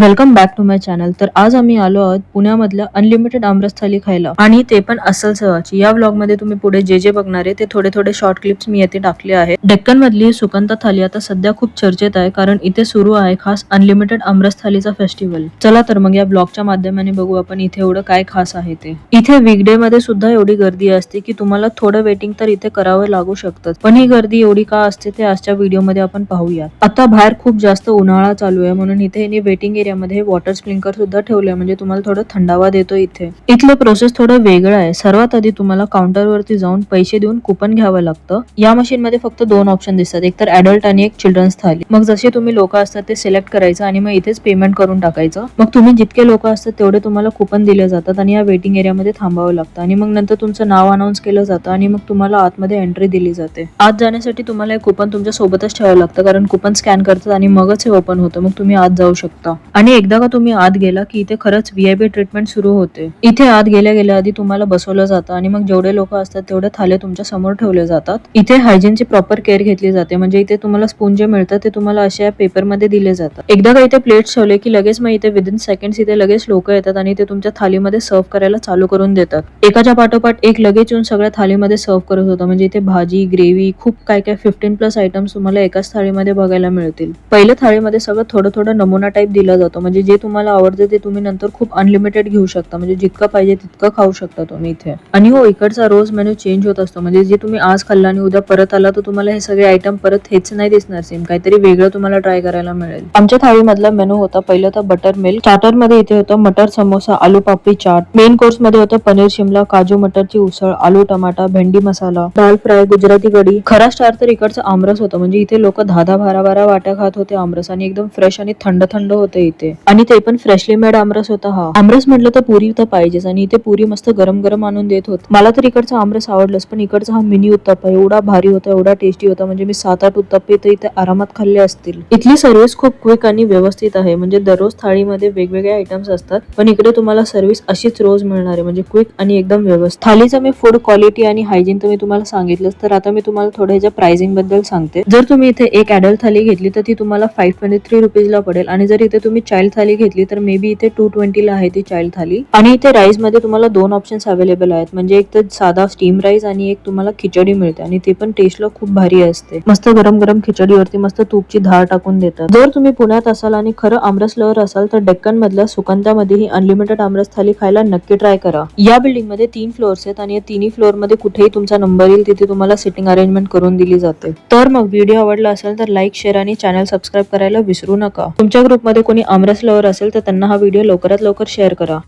Welcome back to my channel. तर आज आम्ही आलो आहोत पुण्यामधल्या अनलिमिटेड आमरस थाली खायला, आणि ते पण अस्सल चवाची. या व्लॉग मध्ये तुम्ही पुढे जे जे बघणार आहे ते थोडे थोडे शॉर्ट क्लिप्स मी येथे टाकले आहेत. डेक्कन मधली सुकंता थाली आता सध्या खूप चर्चेत आहे, कारण इथे सुरू आहे खास अनलिमिटेड आमरस थालीचा फेस्टिवल. चला तर मग या ब्लॉगच्या माध्यमाने बघू आपण इथे एवढं काय खास आहे ते. इथे वीकडे मध्ये सुद्धा एवढी गर्दी असते की तुम्हाला थोडं वेटिंग तर इथे करावं लागू शकतं. पण ही गर्दी एवढी का असते ते आजच्या व्हिडिओ मध्ये आपण पाहूया. आता बाहेर खूप जास्त उन्हाळा चालू आहे, म्हणून इथे वेटिंग एरिया मध्ये वॉटर स्प्रिंकलर सुद्धा ठेवले, म्हणजे तुम्हाला थोडं थंडावा देतो. इथलं प्रोसेस थोडं वेगळं आहे. सर्वात आधी तुम्हाला काउंटर वरती जाऊन पैसे देऊन कुपन घ्यावं लागतं. या मशीन मध्ये फक्त दोन ऑप्शन दिसतात, एक तर ऍडल्ट आणि एक चिल्ड्रन्स थाली. मग जसे तुम्ही लोक असतात ते सिलेक्ट करायचं आणि मग इथेच पेमेंट करून टाकायचं. मग तुम्ही जितके लोक असतात तेवढे तुम्हाला कुपन दिले जातात आणि या वेटिंग एरिया मध्ये थांबावं लागतं. आणि मग नंतर तुमचं नाव अनाऊन्स केलं जातं आणि मग तुम्हाला आतमध्ये एंट्री दिली जाते. आत जाण्यासाठी तुम्हाला एक कुपन तुमच्या सोबतच ठेवावं लागतं, कारण कुपन स्कॅन करतात आणि मगच हे ओपन होतं. मग तुम्ही आत जाऊ शकता. आणि एकदा का तुम्ही आत गेला की इथे खरंच VIP ट्रीटमेंट सुरू होते. इथे आत गेल्या आधी तुम्हाला बसवलं जातं आणि मग जेवढे लोक असतात तेवढे थाले तुमच्या समोर ठेवले जातात. इथे हायजीनची प्रॉपर केअर घेतली जाते, म्हणजे इथे तुम्हाला स्पून जे मिळतं ते तुम्हाला अशा पेपर मध्ये दिले जातात. एकदा का इथे प्लेट्स ठेवले की लगेच मग इथे विदिन सेकंड्स इथे लगेच लोक येतात आणि ते तुमच्या थालीमध्ये सर्व करायला चालू करून देतात. एकाच्या पाठोपाठ एक लगेच येऊन सगळ्या थालीमध्ये सर्व करत होतं. म्हणजे इथे भाजी, ग्रेव्ही, खूप काय 15+ आयटम्स तुम्हाला एकाच थाळीमध्ये बघायला मिळतील. पहिल्या थाळीमध्ये सगळं थोडं थोडं नमुना टाईप दिला जातो, म्हणजे जे तुम्हाला आवडते ते तुम्ही नंतर खूप अनलिमिटेड घेऊ शकता. म्हणजे जितकं पाहिजे तितकं खाऊ शकता तुम्ही इथे. आणि हो, इकडचा रोज मेन्यू चेंज होत असतो. म्हणजे जे तुम्ही आज खाल्ला आणि उद्या परत आला तर तुम्हाला हे सगळे आयटम परत हेच नाही दिसणार. सेम काहीतरी वेगळं तुम्हाला ट्राय करायला मिळेल. आमच्या थाळीमधला मेनू होता पहिलं तर बटर मिल्क. स्टार्टर मध्ये इथे होतं मटर समोसा, आलू पापडी चाट. मेन कोर्स मध्ये होतं पनीर शिमला, काजू मटरची उसळ, आलू टमाटा, भेंडी मसाला, दाल फ्राय, गुजराती कढी. खरा स्टार तर इकडचं आमरस होतं. म्हणजे इथे लोक 10-10, 12-12 वाट्या खात होते आमरस, आणि एकदम फ्रेश आणि थंड थंड होते इथे. आणि ते पण फ्रेशली मेड आमरस होता. हा आमरस म्हटलं तर पुरी तर पाहिजेच, आणि इथे पुरी मस्त गरम गरम आणून देत होत. मला तर इकडचा आमरस आवडलंच, पण इकडचा हा मिनी उत्तप्पा एवढा भारी होता, एवढा टेस्टी होता. म्हणजे मी 7-8 उत्तप्पे तर इथे आरामात खाल्ले असतील. इथली सर्व्हिस खूप क्विक आणि व्यवस्थित आहे. म्हणजे दररोज थाळीमध्ये वेगवेगळे आयटम्स असतात, पण इकडे तुम्हाला सर्व्हिस अशीच रोज मिळणार आहे, म्हणजे क्विक आणि एकदम व्यवस्थित. थालीचं मी फूड क्वालिटी आणि हायजीन तर मी तुम्हाला सांगितलंच. तर आता मी तुम्हाला थोडं ह्याच्या प्राइसिंग बद्दल सांगते. जर तुम्ही इथे एक ऍडल्ट थाली घेतली तर ती तुम्हाला 523 रुपीजला पडेल, आणि जर इथे तुम्ही चाइल्ड थाली घेतली तर मे बी इथे 220 ला आहे ती चाइल्ड थाली. आणि इथे राईस मध्ये तुम्हाला दोन ऑप्शन्स अवेलेबल आहेत, म्हणजे एक तर साधा स्टीम राईस आणि एक तुम्हाला खिचडी मिळते, आणि ते पण टेस्टला खूप भारी असते. मस्त गरम गरम खिचडीवरती मस्त तूपची धार टाकून देतात. जर तुम्ही पुण्यात असाल आणि खरं आमरस लवर असाल तर डेक्कन मधल्या सुकंतामध्ये ही अनलिमिटेड आमरस थाली खायला नक्की ट्राय करा. या बिल्डिंग मध्ये 3 फ्लोअर्स आहेत, आणि या तिन्ही फ्लोअर मध्ये कुठेही तुमचा नंबर येईल तिथे तुम्हाला सिटिंग अरेंजमेंट करून दिली जाते. तर मग व्हिडिओ आवडला असेल तर लाईक, शेअर आणि चॅनल सबस्क्राईब करायला विसरू नका. तुमच्या ग्रुपमध्ये कोणी आमरस लवर असेल तर त्यांना हा व्हिडिओ लवकरात लवकर शेअर करा.